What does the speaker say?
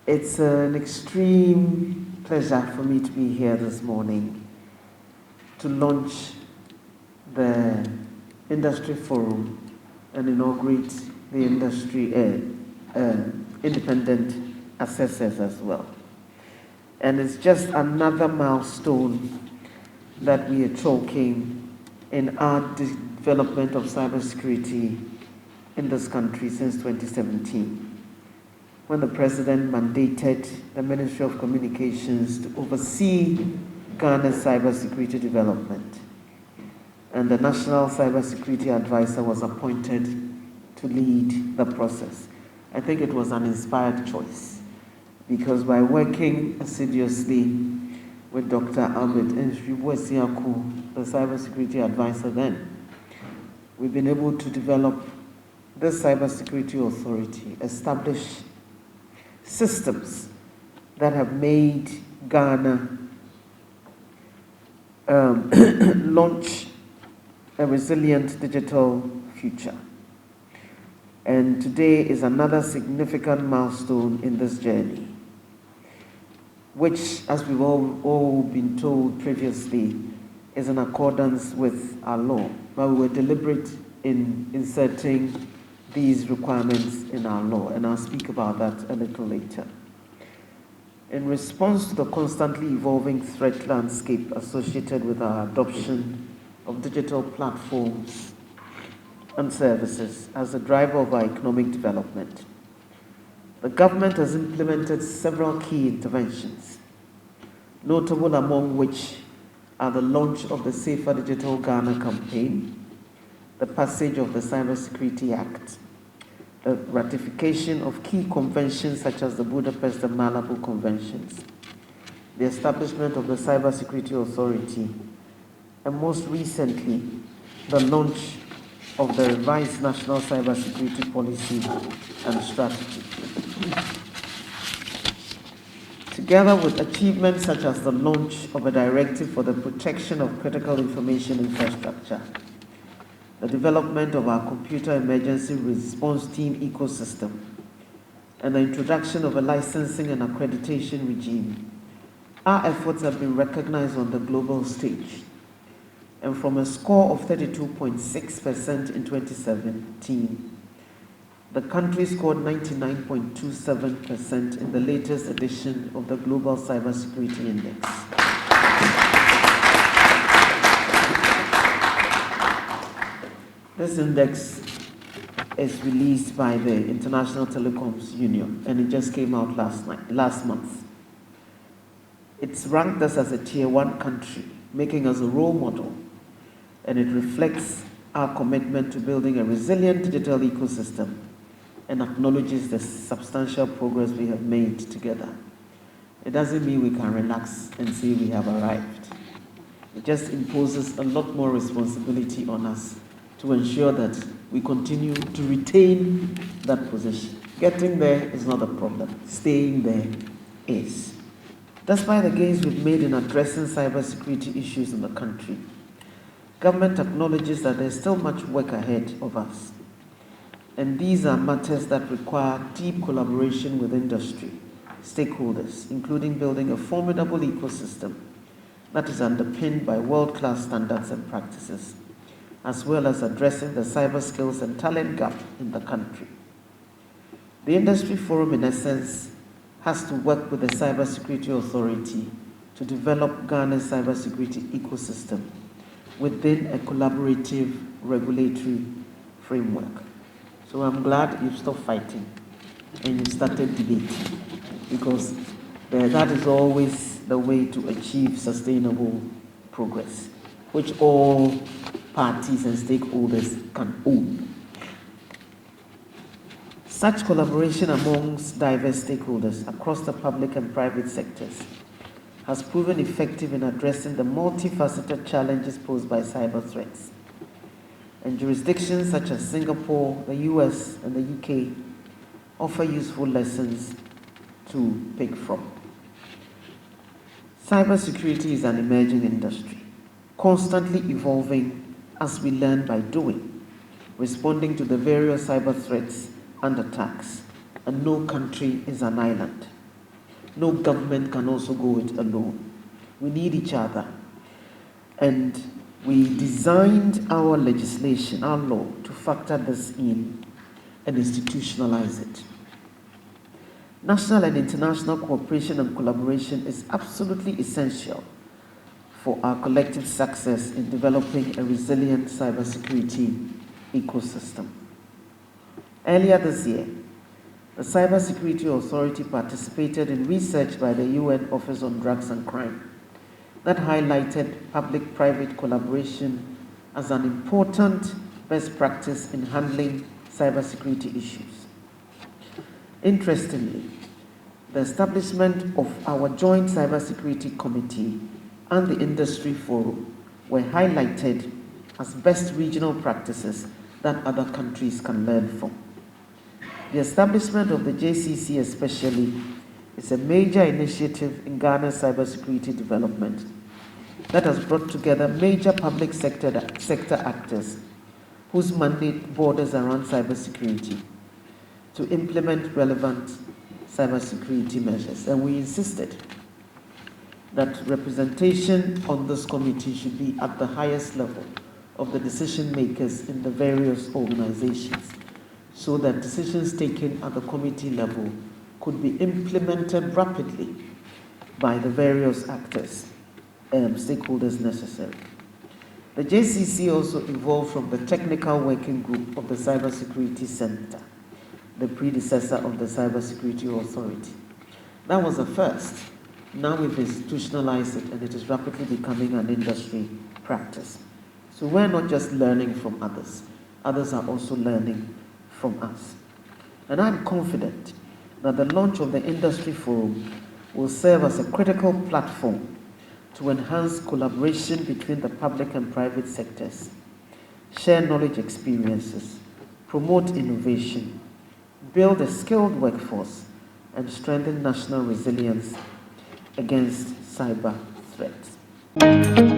It's an extreme pleasure for me to be here this morning to launch the Industry Forum and inaugurate the industry independent assessors as well. And it's just another milestone that we are chalking in our development of cybersecurity in this country since 2017, when the President mandated the Ministry of Communications to oversee Ghana's cybersecurity development. And the National Cybersecurity Advisor was appointed to lead the process. I think it was an inspired choice, because by working assiduously with Dr. Albert Ursula-Owusu-Ekuful, the Cybersecurity Advisor then, we've been able to develop this Cybersecurity Authority, establish systems that have made Ghana launch a resilient digital future. And today is another significant milestone in this journey, which, as we've all been told previously, is in accordance with our law. But we were deliberate in inserting these requirements in our law, and I'll speak about that a little later. In response to the constantly evolving threat landscape associated with our adoption of digital platforms and services as a driver of our economic development, the government has implemented several key interventions, notable among which are the launch of the Safer Digital Ghana campaign, the passage of the Cybersecurity Act, the ratification of key conventions such as the Budapest and Malabo Conventions, the establishment of the Cybersecurity Authority, and most recently, the launch of the revised National Cybersecurity Policy and Strategy. Together with achievements such as the launch of a directive for the protection of critical information infrastructure, the development of our computer emergency response team ecosystem, and the introduction of a licensing and accreditation regime, our efforts have been recognized on the global stage. And from a score of 32.6% in 2017, the country scored 99.27% in the latest edition of the Global Cybersecurity Index. This index is released by the International Telecoms Union, and it just came out last month. It's ranked us as a Tier 1 country, making us a role model, and it reflects our commitment to building a resilient digital ecosystem and acknowledges the substantial progress we have made together. It doesn't mean we can relax and say we have arrived. It just imposes a lot more responsibility on us to ensure that we continue to retain that position. Getting there is not a problem. Staying there is. Despite the gains we've made in addressing cybersecurity issues in the country, government acknowledges that there's still much work ahead of us. And these are matters that require deep collaboration with industry, stakeholders, including building a formidable ecosystem that is underpinned by world-class standards and practices, as well as addressing the cyber skills and talent gap in the country. The Industry Forum, in essence, has to work with the Cybersecurity Authority to develop Ghana's cybersecurity ecosystem within a collaborative regulatory framework. So I'm glad you've stopped fighting and you've started debating, because that is always the way to achieve sustainable progress, which all parties and stakeholders can own. Such collaboration amongst diverse stakeholders across the public and private sectors has proven effective in addressing the multifaceted challenges posed by cyber threats. And jurisdictions such as Singapore, the US, and the UK offer useful lessons to pick from. Cybersecurity is an emerging industry, constantly evolving as we learn by doing, responding to the various cyber threats and attacks, and no country is an island. no government can also go it alone. We need each other. And we designed our legislation, our law, to factor this in and institutionalize it. National and international cooperation and collaboration is absolutely essential for our collective success in developing a resilient cybersecurity ecosystem. Earlier this year, the Cybersecurity Authority participated in research by the UN Office on Drugs and Crime that highlighted public-private collaboration as an important best practice in handling cybersecurity issues. Interestingly, the establishment of our Joint Cybersecurity Committee and the Industry Forum were highlighted as best regional practices that other countries can learn from. The establishment of the JCC especially is a major initiative in Ghana's cybersecurity development that has brought together major public sector actors whose mandate borders around cybersecurity to implement relevant cybersecurity measures. And we insisted that representation on this committee should be at the highest level of the decision makers in the various organizations, so that decisions taken at the committee level could be implemented rapidly by the various actors, stakeholders necessary. The JCC also evolved from the technical working group of the Cybersecurity Center, the predecessor of the Cybersecurity Authority. That was a first. Now we've institutionalized it, and it is rapidly becoming an industry practice. So we're not just learning from others. Others are also learning from us. And I'm confident that the launch of the Industry Forum will serve as a critical platform to enhance collaboration between the public and private sectors, share knowledge experiences, promote innovation, build a skilled workforce, and strengthen national resilience against cyber threats.